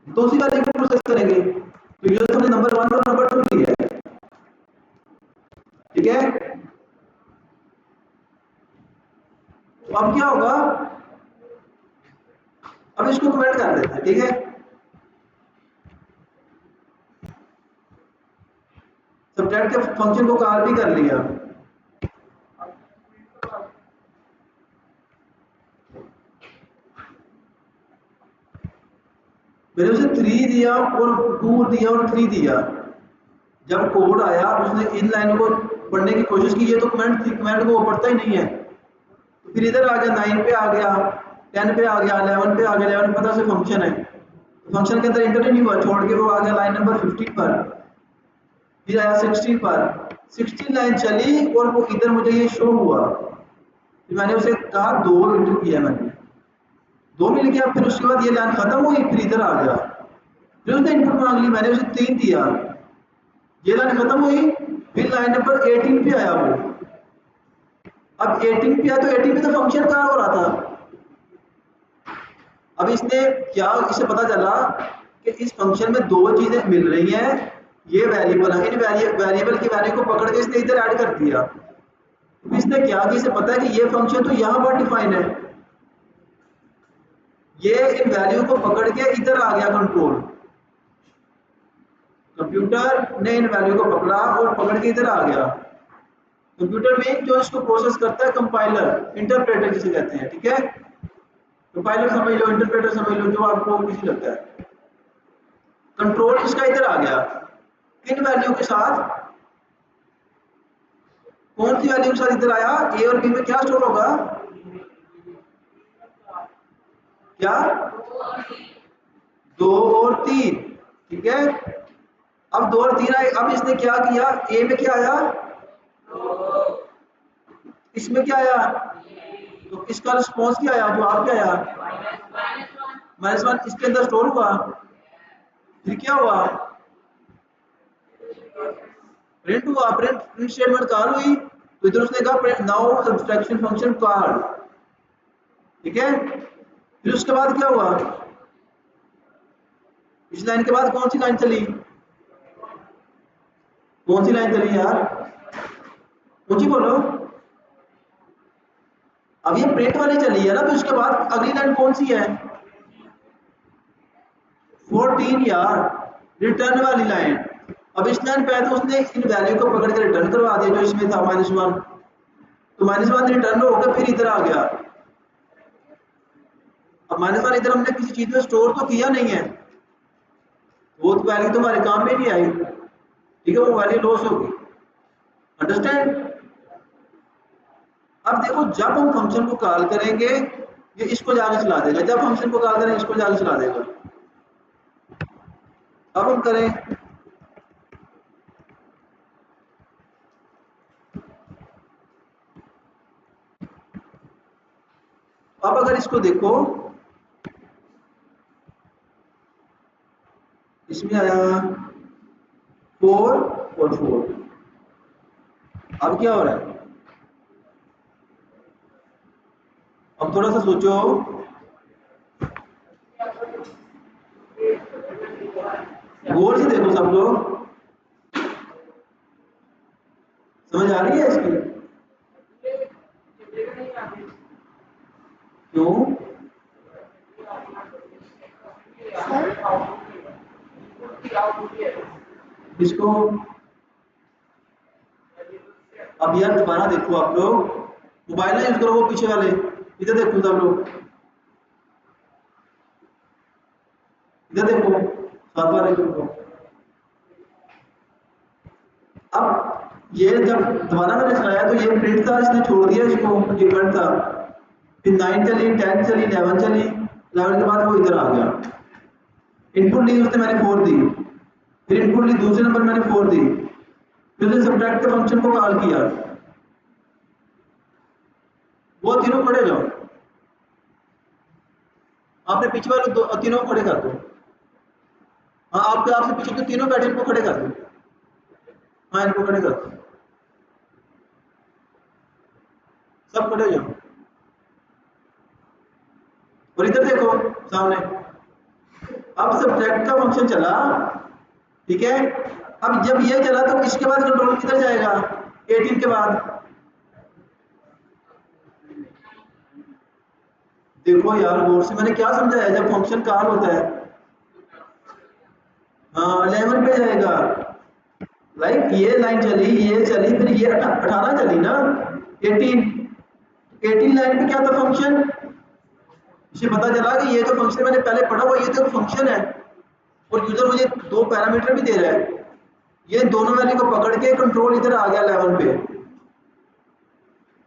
A: तो उसी वैल्यू को प्रोसेस करेंगे। तो यूजर ने नंबर 1 और नंबर 2 दिया है। ठीक है, तो अब क्या होगा, अब इसको कमेंट कर देते हैं। ठीक है, सब्ट्रैक्ट के फंक्शन को कॉल भी कर लिया, मैंने उसे 3 दिया और 2 दिया और 3 दिया। जब कोड आया उसने इन लाइनों को पढ़ने की कोशिश की, ये तो कमेंट थी, कमेंट को वो पढ़ता ही नहीं है। तो फिर इधर आ गया, 9 पे आ गया, 10 पे आ गया, 11 पे आ गया, 11 पता से फंक्शन है, फंक्शन के अंदर इंटर नहीं हुआ, छोड़ के वो आ गया लाइन नंबर 15 पर, फिर आया 16 पर, 16 लाइन चली और वो इधर मुझे ये शो हुआ। फिर मैंने उसे कहा 2 इंटर किया, मैंने 2 मिल गया, फिर उसके बाद ये लाइन खत्म हुई, फिर इधर आ गया, फिर उसने इनपुट मांग ली, मैंने उसे 3 दिया, ये लाइन खत्म हुई, फिर लाइन नंबर 18 पे आया वो। अब 18 पे आया तो 18 पे तो फंक्शन कहाँ हो रहा था। अब इसने क्या, इसे पता चला कि इस फंक्शन में 2 चीजें मिल रही हैं, ये वेरिएबल है, इन वेरिएबल की वैल्यू को पकड़ के इसने इधर ऐड कर दिया। तो इसने क्या कि इसे पता है कि ये फंक्शन तो यहाँ पर डिफाइन है, ये इन वैल्यू को पकड़ के इधर आ गया कंट्रोल, कंप्यूटर ने इन वैल्यू को पकड़ा और पकड़ के इधर आ गया। कंप्यूटर में जो इसको प्रोसेस करता है कंपाइलर, इंटरप्रेटर जिसे कहते हैं। ठीक है, कंपाइलर समझ लो, इंटरप्रेटर समझ लो, जो आपको किसी लगता है। कंट्रोल इसका इधर आ गया, किन वैल्यू के साथ, कौन सी वैल्यू के साथ इधर आया, ए और बी में क्या स्टोर होगा, क्या, 2 और 3। ठीक है, अब 2 और 3 आए, अब इसने क्या किया, ए में क्या आया, इसमें क्या आया, तो इसका रिस्पॉन्स क्या आया, जवाब क्या आया, -1 इसके अंदर स्टोर हुआ। फिर क्या हुआ, प्रिंट हुआ, प्रिंट स्टेटमेंट कॉल हुई, तो इधर उसने कहा नाउ सब्ट्रैक्शन फंक्शन कॉल। ठीक है, फिर उसके बाद क्या हुआ, इस लाइन के बाद कौन सी लाइन चली, कौन सी लाइन चली यार, ऊंची बोलो। अब ये प्रिंट वाली चली है ना, तो इसके बाद अगली लाइन कौन सी है? 14 यार, रिटर्न वाली लाइन। अब इस लाइन पे है तो उसने इन वैल्यू को पकड़ के रिटर्न करवा दिया जो इसमें था -1, तो -1 रिटर्न होकर फिर इधर आ गया। अब -1 इधर हमने किसी चीज में स्टोर तो किया नहीं है, वो तो वैल्यू तुम्हारे काम में नहीं आई, ठीक है, वो वैल्यू लॉस होगी। अंडरस्टैंड? अब देखो जब हम फंक्शन को कॉल करेंगे ये इसको जाके चला देगा, जब फंक्शन को कॉल करेंगे इसको जाके चला देगा। अब हम करें, अब अगर इसको देखो, इसमें आया 4 और 4, अब क्या हो रहा है? अब थोड़ा सा सोचो, गौर से देखो सब लोग, समझ आ रही है इसकी? क्यों? इसको अब यार दोबारा देखो, आप लोग मोबाइल ना यूज करो, वो पीछे वाले इधर देखो सब लोग, इधर देखो, साथ वाले देखो। अब ये जब दोबारा मैंने चलाया तो ये प्रिंट था, इसने छोड़ दिया इसको, डिफरेंट था, फिर 9 चली, 10 चली, 11 चली, 11 के बाद वो इधर आ गया। इनपुट ली उसने, मैंने 4 दी, फिर इनपुट ली दूसरे नंबर मैंने 4 दी, फिर उसने सब्ट्रैक्ट के फंक्शन को कॉल किया, वो तीनों खड़े जाओ, आपने पीछे वाले तीनों खड़े कर दो। हाँ, आपके आपसे पीछे जो तीनों बैठे इनको खड़े कर दो, हाँ इनको खड़े कर दो, सब खड़े हो जाओ। और इधर देखो सामने, अब सब्ट्रैक्ट का फंक्शन चला, ठीक है। अब जब ये चला तो इसके बाद कंट्रोल किधर जाएगा? 18 के बाद देखो यार गौर से, मैंने क्या समझाया, जब फंक्शन कॉल होता है, हाँ 11 पे जाएगा। लाइक ये लाइन चली, ये चली, फिर ये 18 चली ना, 18, 18 लाइन पे क्या था फंक्शन, इसे पता चला कि ये जो फंक्शन मैंने पहले पढ़ा हुआ ये तो फंक्शन है, और यूजर मुझे 2 पैरामीटर भी दे रहा है, ये दोनों वैल्यू को पकड़ के कंट्रोल इधर आ गया 11 पे।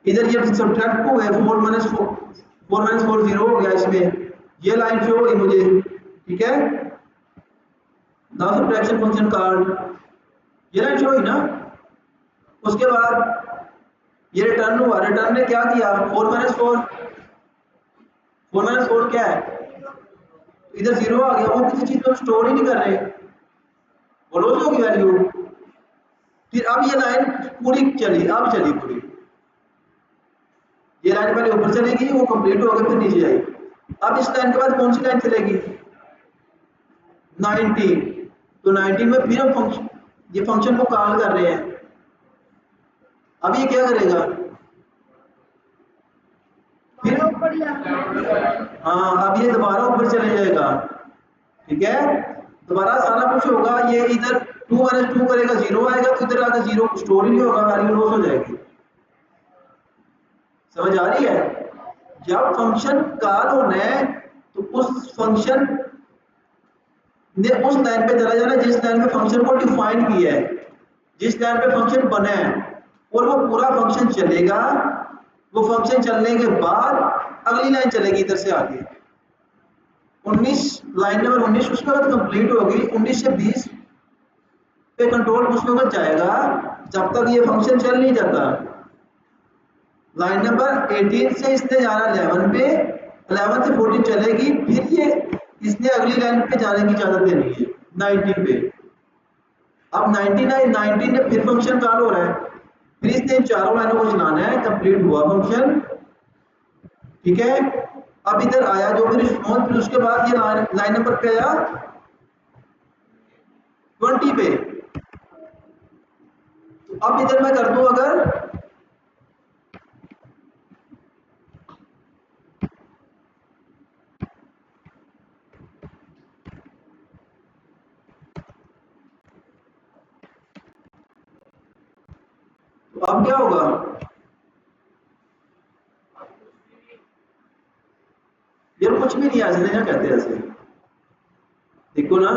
A: इधर ये सब्ट्रैक्ट को है 4 - 0 हो गया, इसमें ये लाइन शो हुई मुझे, ठीक है, नाउ सब्ट्रैक्शन फंक्शन कॉल्ड, ये लाइन शो हुई ना। उसके बाद ये रिटर्न हुआ, रिटर्न ने क्या किया, 4 - 4, 4 - 4 क्या है, इधर 0 आ गया, वो किसी चीज को स्टोर ही नहीं कर रहे, वो लॉस होगी वैल्यू। फिर अब ये लाइन पूरी चली, अब चली पूरी, ये लाइन पहले ऊपर चलेगी, वो कंप्लीट हो गई, फिर नीचे जाएगी। अब इस लाइन के बाद कौन सी लाइन चलेगी? 19, तो 19 में फिर हम ये फंक्शन को कॉल कर रहे हैं, अब ये क्या करेगा, फिर हाँ अब ये दोबारा ऊपर चले जाएगा, ठीक है, दोबारा सारा कुछ होगा, ये इधर 2 - 2 करेगा, 0 आएगा, तो इधर आकर 0 स्टोर ही नहीं होगा, वैल्यू लॉस हो जाएगी। समझ आ रही है? जब फंक्शन कॉल होना है तो उस फंक्शन ने उस लाइन पे चला जाना जिस लाइन पे फंक्शन को डिफाइन किया है, जिस लाइन पे फंक्शन बना है, और वो पूरा फंक्शन चलेगा। वो फंक्शन चलने के बाद अगली लाइन चलेगी इधर से आगे, 19 लाइन नंबर 19 उसके बाद कंप्लीट होगी, 19 से 20 पे कंट्रोल उस वक्त जाएगा जब तक ये फंक्शन चल नहीं जाता। लाइन नंबर 18 से इसने जाना 11 पे, 11 से 14 चलेगी, फिर ये इसने अगली लाइन पे जाने की इजाजत देनी है 19 पे। अब 19 में फिर फंक्शन कॉल हो रहा है, फिर इसने इन चारों लाइनों को चलाना है, कंप्लीट हुआ फंक्शन, ठीक है। अब इधर आया जो भी रिस्पॉन्स, फिर उसके बाद ये लाइन नंबर पे आया 20 पे, अब इधर मैं कर दूं अगर तो अब क्या होगा, यार कुछ भी नहीं ऐसे क्या कहते हैं ऐसे, देखो ना।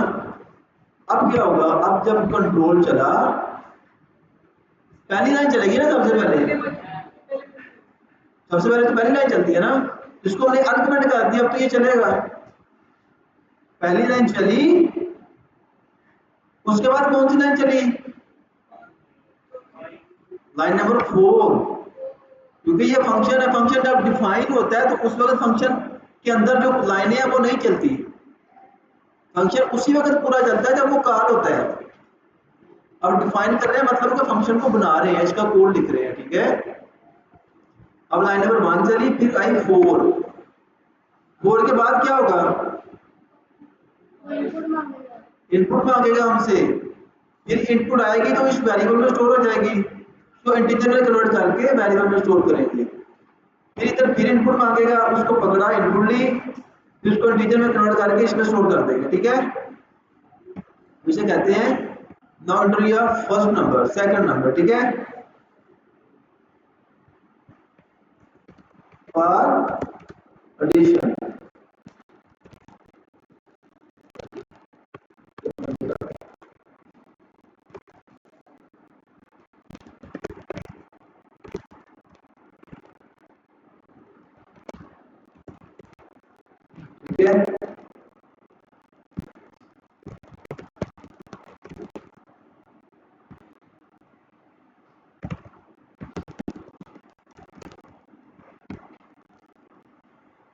A: अब क्या होगा, अब जब कंट्रोल चला, पहली लाइन चलेगी ना सबसे पहले तो पहली लाइन चलती है ना, इसको हमने अनकमेंट कर दिया, अब तो ये चलेगा। पहली लाइन चली, उसके बाद कौन सी लाइन चली, लाइन नंबर 4, क्योंकि ये फंक्शन है, फंक्शन जब डिफाइन होता है तो उस वक्त फंक्शन के अंदर जो लाइनें हैं वो नहीं चलती, फंक्शन उसी वक्त पूरा चलता है जब वो कॉल होता है। अब डिफाइन कर रहे हैं मतलब कि फंक्शन को बना रहे हैं, इसका कोड लिख रहे हैं, ठीक है। अब लाइन नंबर 1 चली, फिर आई 4, 4 के बाद क्या होगा, इनपुट मांगेगा हमसे, फिर इनपुट आएगी तो इस वेरिएबल में स्टोर हो जाएगी, तो इंटीजर में कन्वर्ट करके वेरिएबल में स्टोर करेंगे। फिर इधर फिर इनपुट मांगेगा, उसको पकड़ा, इनपुट ली, फिर उसको इंटीजर में कन्वर्ट करके इसमें स्टोर कर देंगे, ठीक है। इसे कहते हैं now enter your first number, second number, ठीक है। फॉर एडिशन, ठीक है।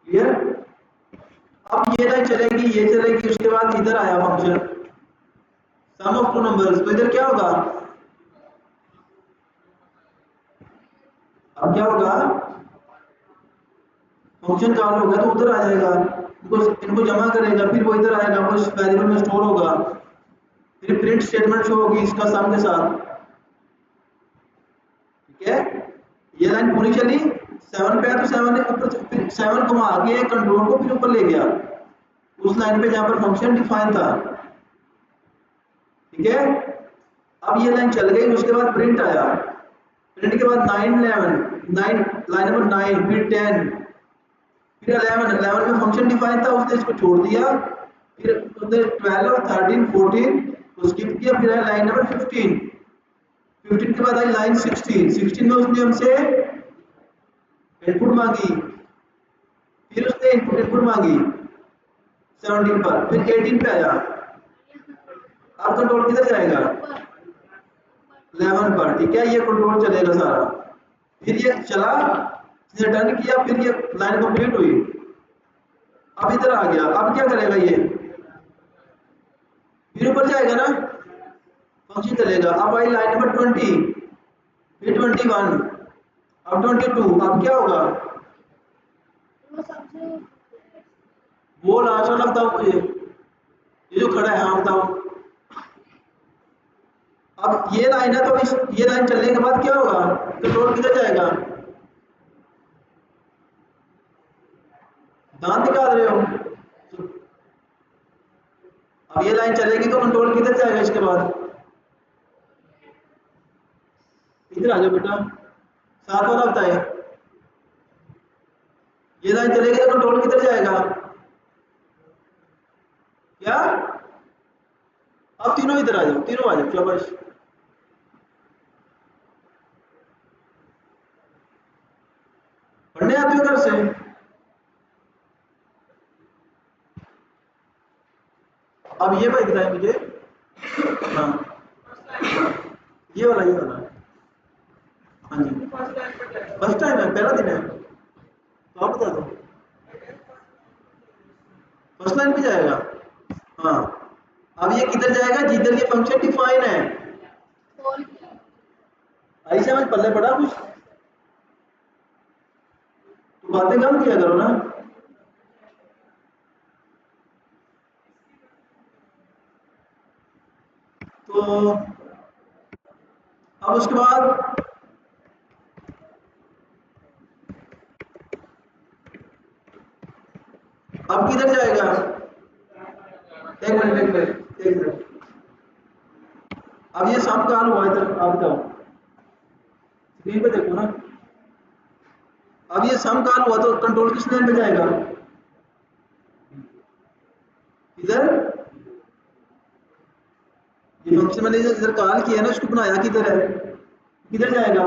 A: क्लियर। अब ये लाइन चलेगी, ये चलेगी, उसके बाद इधर आया function sum of two numbers, तो इधर क्या होगा, अब क्या होगा, फंक्शन कॉल होगा तो उधर आ जाएगा, इनको जमा करेगा, फिर वो इधर आएगा, वो इस वेरिएबल में स्टोर होगा, फिर प्रिंट स्टेटमेंट शो होगी इसका सम के साथ, ठीक है। ये लाइन पूरी चली, 7 पे है तो 7 ने ऊपर, फिर 7 को आगे कंट्रोल को फिर ऊपर ले गया उस लाइन पे जहां पर फंक्शन डिफाइन था, ठीक है। अब ये लाइन चल गई, उसके बाद प्रिंट आया, प्रिंट के बाद 9 11 9, लाइन नंबर 9, फिर 10, फिर 11, 11 में फंक्शन डिफाइन था, उसने इसको छोड़ दिया, फिर उसने 12 और 13 14 को स्किप किया, फिर आया लाइन नंबर 15, 15 के बाद आई लाइन 16, 16 में उसने हमसे इनपुट मांगी, फिर उसने इनपुट इनपुट मांगी 17 पर, फिर 18 पे आया, अब कंट्रोल किधर जाएगा, 11 पर, ठीक है। ये कंट्रोल चलेगा सारा, फिर ये चला, इसने टर्न किया, फिर ये लाइन कंप्लीट हुई, अब इधर आ गया, अब क्या करेगा ये, फिर ऊपर जाएगा ना, फंक्शन चलेगा। अब आई लाइन नंबर 20, फिर 21, अब 22, अब क्या होगा, वो लास्ट वाला बताओ मुझे, ये जो खड़ा है, हाँ बताओ। अब ये लाइन है तो इस ये लाइन चलने के बाद क्या होगा, कंट्रोल किधर जाएगा, दांत निकाल रहे हो, अब ये लाइन चलेगी तो कंट्रोल किधर जाएगा इसके बाद, इधर आ जाओ बेटा, साथ वाला बताए, ये लाइन चलेगी तो कंट्रोल किधर जाएगा, क्या, अब तीनों इधर आ जाओ, तीनों आ जाओ, शाबाश। पढ़ने आते हो घर से, अब ये भाई बताए मुझे, हाँ ये वाला, हाँ जी, फर्स्ट टाइम है, पहला दिन है, तो आप बता दो, फर्स्ट लाइन पे जाएगा, हाँ। अब ये किधर जाएगा, जिधर ये फंक्शन डिफाइन है, आई समझ, पल्ले पड़ा कुछ, तो बातें कम किया करो ना। तो अब उसके बाद अब किधर जाएगा? एक मिनट एक मिनट एक मिनट। अब ये सम का हल हुआ इधर, आप बताओ, स्क्रीन पे देखो ना। अब ये सम का हल हुआ तो कंट्रोल किस लाइन पे जाएगा? इधर। ये फंक्शन मैंने इधर कॉल किया ना, इसको बनाया किधर है? किधर जाएगा?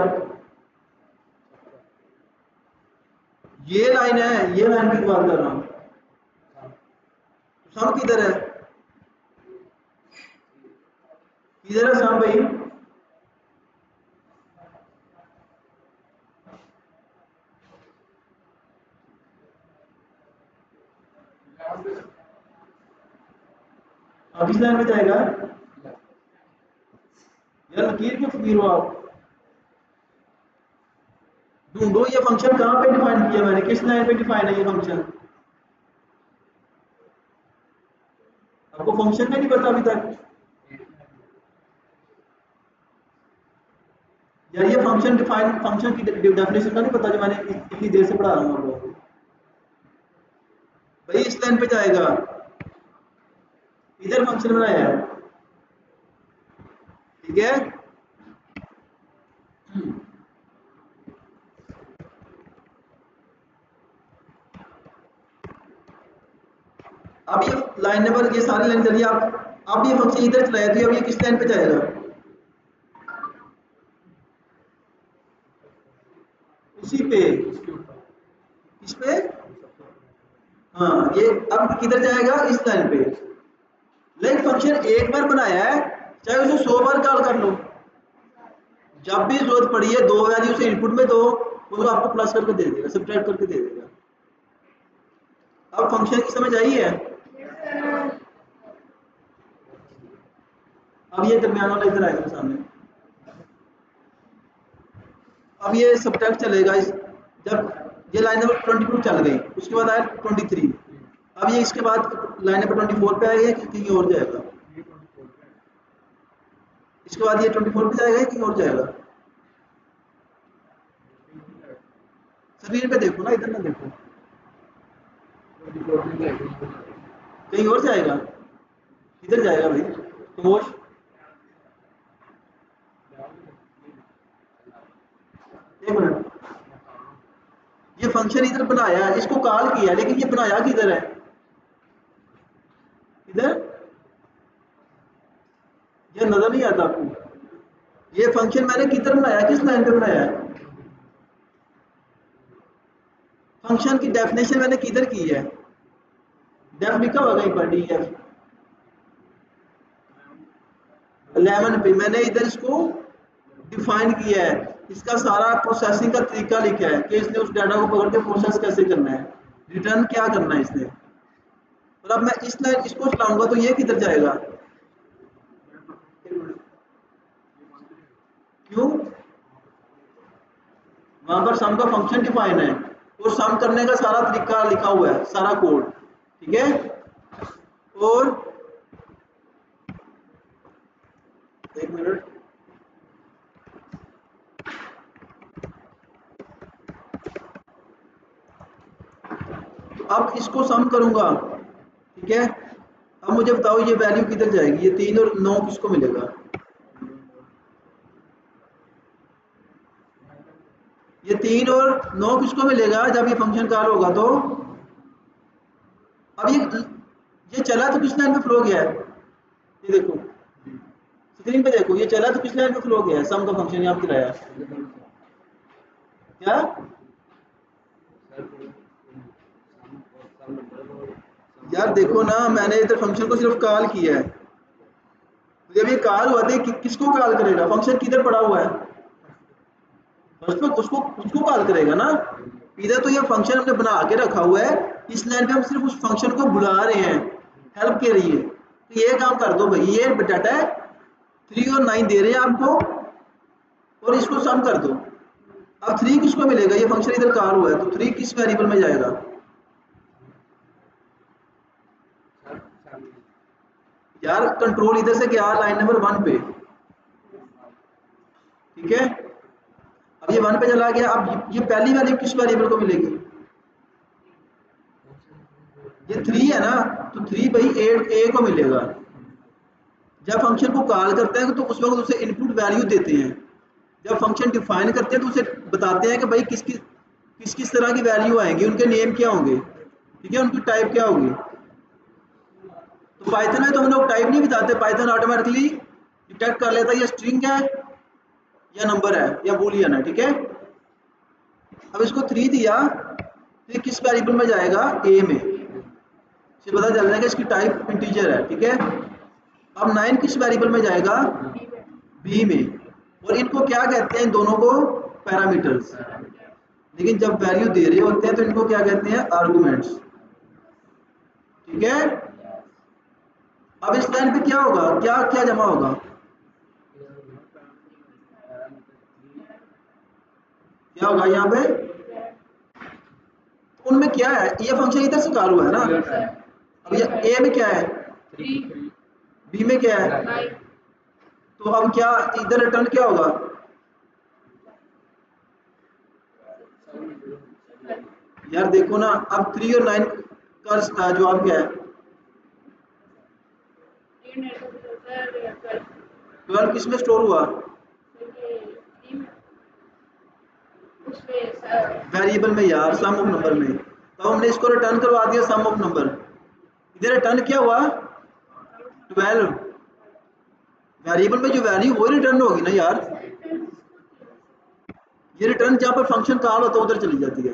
A: ये लाइन है, ये लाइन की बात कर रहा हूँ। सम किधर है? किधर है सम भाई? अब इस लाइन पे जाएगा। यार लकीर क्यों फकीर हो आप? ढूंढो ये फंक्शन कहाँ पे डिफाइन किया मैंने, किस लाइन पे डिफाइन है ये फंक्शन? आपको फंक्शन का नहीं पता अभी तक? यार ये फंक्शन डिफाइन, फंक्शन की डेफिनेशन का नहीं पता जो मैंने इतनी देर से पढ़ा रहा हूँ आप लोगों को? भाई इस लाइन पे जाएगा, इधर फंक्शन बनाया है, ठीक है। अब ये लाइन नंबर, ये सारी लाइन चलिए आप, अब ये फंक्शन इधर चलाया तो अब ये किस लाइन पे जाएगा? उसी पे, इस पे। हाँ ये अब किधर जाएगा? इस लाइन पे। लेकिन फंक्शन एक बार बनाया है, चाहे उसे 100 बार कॉल कर लो, जब भी जरूरत पड़ी है दो वैल्यू से इनपुट में दो, वो तो आपको प्लस करके दे देगा, सब्ट्रैक्ट करके दे देगा। अब फंक्शन की समझ आई है? अब ये दरमियान वाला इधर आएगा सामने। अब ये सब्ट्रैक्ट चलेगा इस, जब ये लाइन नंबर 22 चल गई, उसके बाद आया 23। अब ये इसके बाद लाइन नंबर 24 पे आएगा कि कहीं और जाएगा? इसके बाद ये 24 पे जाएगा कि कहीं और जाएगा? स्क्रीन पे देखो ना, इधर ना देखो, कहीं और जाएगा? किधर जाएगा भाई खामोश? एक मिनट, ये फंक्शन इधर बनाया है, इसको कॉल किया, लेकिन ये बनाया किधर है? इधर। ये नजर नहीं आता आपको? ये फंक्शन मैंने किधर बनाया, किस लाइन पे बनाया है? फंक्शन की डेफिनेशन मैंने किधर की है? डेफ लिखा होगा कहीं पर, डी एफ 11 पे मैंने इधर इसको डिफाइन किया है, इसका सारा प्रोसेसिंग का तरीका लिखा है कि इसने उस डाटा को पकड़ के प्रोसेस कैसे करना है, रिटर्न क्या करना है इसने। और अब मैं इस लाइन इसको चलाऊंगा तो ये किधर जाएगा? क्यों? वहां पर सम का फंक्शन डिफाइन है और सम करने का सारा तरीका लिखा हुआ है, सारा कोड, ठीक है। और एक मिनट, तो अब इसको सम करूंगा, ठीक है। अब मुझे बताओ ये वैल्यू किधर जाएगी? ये 3 और 9 किसको मिलेगा? ये 3 और 9 किसको मिलेगा जब ये फंक्शन कॉल होगा? तो अब ये चला तो किस लाइन पे फ्लो गया है? ये देखो, स्क्रीन पे देखो, ये चला तो किस लाइन पे फ्लो गया है? सम का फंक्शन यहाँ पे चलाया क्या? यार देखो ना, मैंने इधर फंक्शन को सिर्फ कॉल किया है, तो जब ये कॉल हुआ तो किसको कॉल करेगा? फंक्शन किधर पड़ा हुआ है? फर्स्ट पे उसको उसको कॉल करेगा ना। इधर तो ये फंक्शन हमने बना के रखा हुआ है, इस लाइन पे हम सिर्फ उस फंक्शन को बुला रहे हैं हेल्प के लिए। तो ये काम कर दो भाई, ये डाटा है 3 और 9 दे रहे हैं आपको, और इसको सम कर दो। अब 3 किसको मिलेगा? ये फंक्शन इधर कॉल हुआ है, तो 3 किस वेरिएबल में जाएगा? यार कंट्रोल इधर से गया लाइन नंबर 1 पे, ठीक है, अब ये 1 पे चला गया। अब ये पहली वैल्यू किस वेरिएबल को मिलेगी? ये 3 है ना, तो 3 भाई ए को मिलेगा। जब फंक्शन को कॉल करते हैं तो उस वक्त उसे इनपुट वैल्यू देते हैं। जब फंक्शन डिफाइन करते हैं तो उसे बताते हैं कि भाई किस किस तरह की वैल्यू आएंगी, उनके नेम क्या होंगे, ठीक है, उनकी टाइप क्या होगी। तो पाइथन में तो हम लोग टाइप नहीं बताते, पाइथन ऑटोमेटिकली डिटेक्ट कर लेता है ये स्ट्रिंग है या नंबर है या बूलियन है, ठीक है। अब इसको 3 दिया तो ये किस वेरिएबल में जाएगा? ए में। इसे पता चल जाएगा इसकी टाइप इंटीजर है, ठीक है। अब 9 किस वेरिएबल में जाएगा? बी में। और इनको क्या कहते हैं? इन दोनों को पैरामीटर्स। लेकिन जब वैल्यू दे रहे होते हैं तो इनको क्या कहते हैं? आर्गुमेंट्स, ठीक है। अब इस लाइन पे क्या होगा? क्या क्या जमा होगा? क्या होगा यहाँ पे? उनमें क्या है? ये फंक्शन इधर से कॉल हुआ है ना। अब ये ए में क्या है? बी में क्या है? तो अब क्या इधर रिटर्न क्या होगा? यार देखो ना, अब 3 और 9 का जवाब क्या है? 12 किस में स्टोर हुआ? वेरिएबल में यार, सम ऑफ नंबर में। तो हमने इसको रिटर्न करवा दिया सम ऑफ नंबर। इधर रिटर्न क्या हुआ? 12। वेरिएबल में जो वैल्यू वो रिटर्न होगी ना यार। ये रिटर्न जहाँ पर फंक्शन कॉल होता है उधर चली जाती है।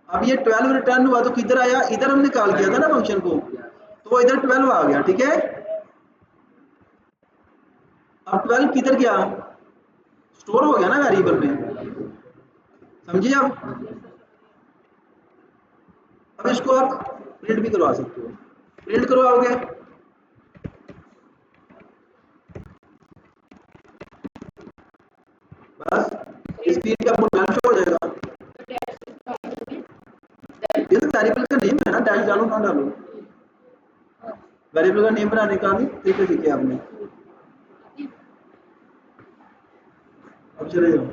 A: अब ये 12 रिटर्न हुआ तो किधर आया? इधर हमने कॉल किया था ना फंक्शन को, तो वो इधर 12 आ गया, ठीक है। अब 12 किधर गया? स्टोर हो गया ना वेरिएबल में, समझिए आप। अब इसको आप प्रिंट भी करवा सकते हो। प्रिंट करवाओगे बस स्क्रीन का आपको डैश हो जाएगा। ये तो वेरिएबल का नेम है ना, डैश डालो ना डालो। वेरिएबल का नेम बनाने का भी तरीका सीखे आपने। अब चले जाओ।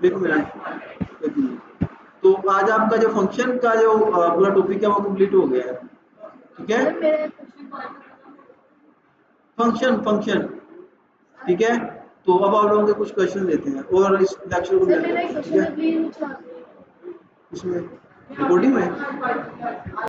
A: एक मिनट। तो आज आपका जो फंक्शन का जो पूरा टॉपिक है वो कंप्लीट हो गया है, ठीक है। फंक्शन फंक्शन, ठीक है। तो अब आप लोगों के कुछ क्वेश्चन लेते हैं और इस लेक्चर को ठीक है। इसमें रिकॉर्डिंग में